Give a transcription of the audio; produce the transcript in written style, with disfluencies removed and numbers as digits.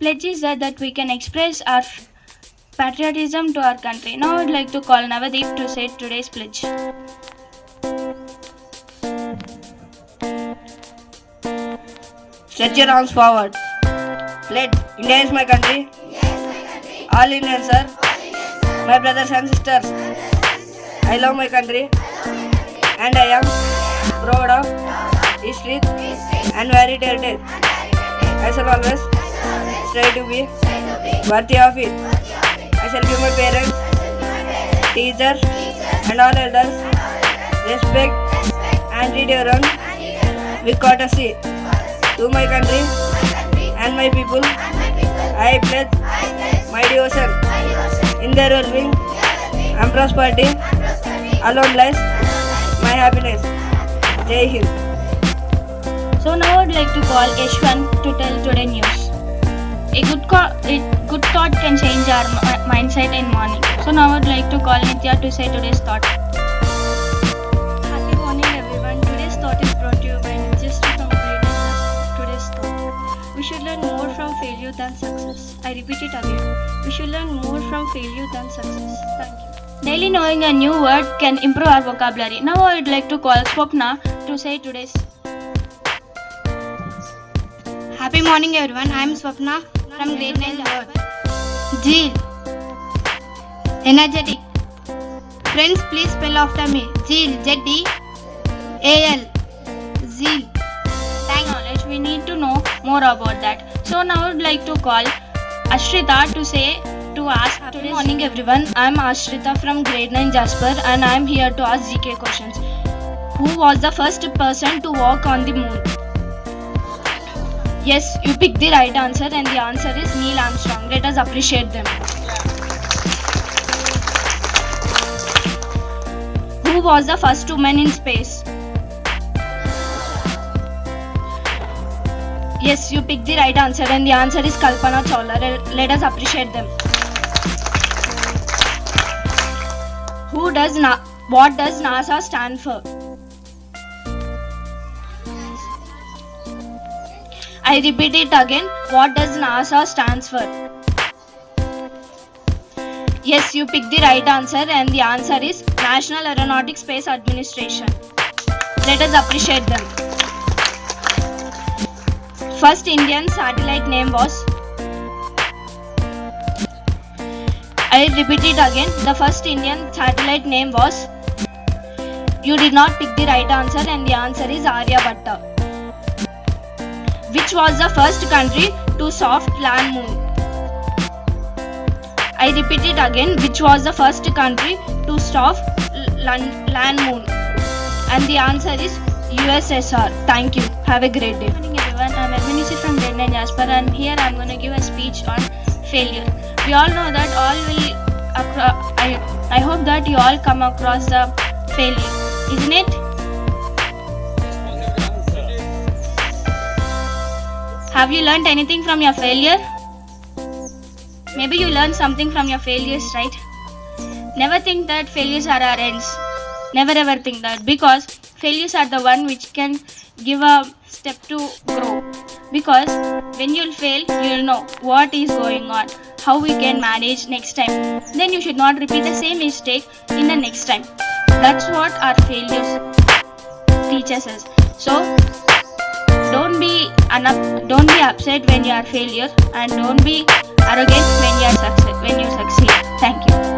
Pledge is that we can express our patriotism to our country. Now I would like to call Navadeep to say today's pledge. Stretch your arms forward. Pledge. India is my country. All Indians are my brothers and sisters. I love my country and I am proud of history and varied heritage. I shall always strive to be worthy of it. I shall give my parents, teachers and all elders respect and treat everyone with courtesy. To my country and my people, I pledge my devotion in their well-being and prosperity. Alone lies my happiness. Jai Hind. So now I would like to call Yashwan to tell today news. A good thought can change our mindset in morning. So now I would like to call Nitya to say today's thought. Happy morning everyone. Today's thought is brought to you by Jasper from today's thought. We should learn more from failure than success. I repeat it again. We should learn more from failure than success. Thank you. Daily knowing a new word can improve our vocabulary. Now I would like to call Swapna to say today's. Happy morning everyone, I am Swapna from grade 9 word. Zeal. Energetic. Friends, please spell after me. Zeal. Z-E-A-L. Zeal. Thank knowledge, we need to know more about that. So now I would like to call Ashrita to ask. Good morning everyone, I am Ashrita from grade 9 Jasper and I am here to ask GK questions. Who was the first person to walk on the moon? Yes, you picked the right answer and the answer is Neil Armstrong. Let us appreciate them. Who was the first woman in space? Yes, you picked the right answer and the answer is Kalpana Chawla. Let us appreciate them. What does NASA stand for? I repeat it again. What does NASA stands for? Yes, you picked the right answer and the answer is National Aeronautics Space Administration. Let us appreciate them. First Indian satellite name was. I repeat it again. The first Indian satellite name was. You did not pick the right answer and the answer is Aryabhatta. Which was the first country to soft land moon? I repeat it again. Which was the first country to soft land moon? And the answer is USSR. Thank you. Have a great day. Good morning everyone. I am Evanisi from grade 9 Jasper and here I am going to give a speech on failure. We all know that I hope that you all come across the failure, isn't it? Have you learned anything from your failure? Maybe you learned something from your failures, right? Never think that failures are our ends. Never ever think that, because failures are the one which can give a step to grow. Because when you'll fail, you'll know what is going on, how we can manage next time. Then you should not repeat the same mistake in the next time. That's what our failures teaches us. So don't be upset when you are failure and don't be arrogant when you succeed. Thank you.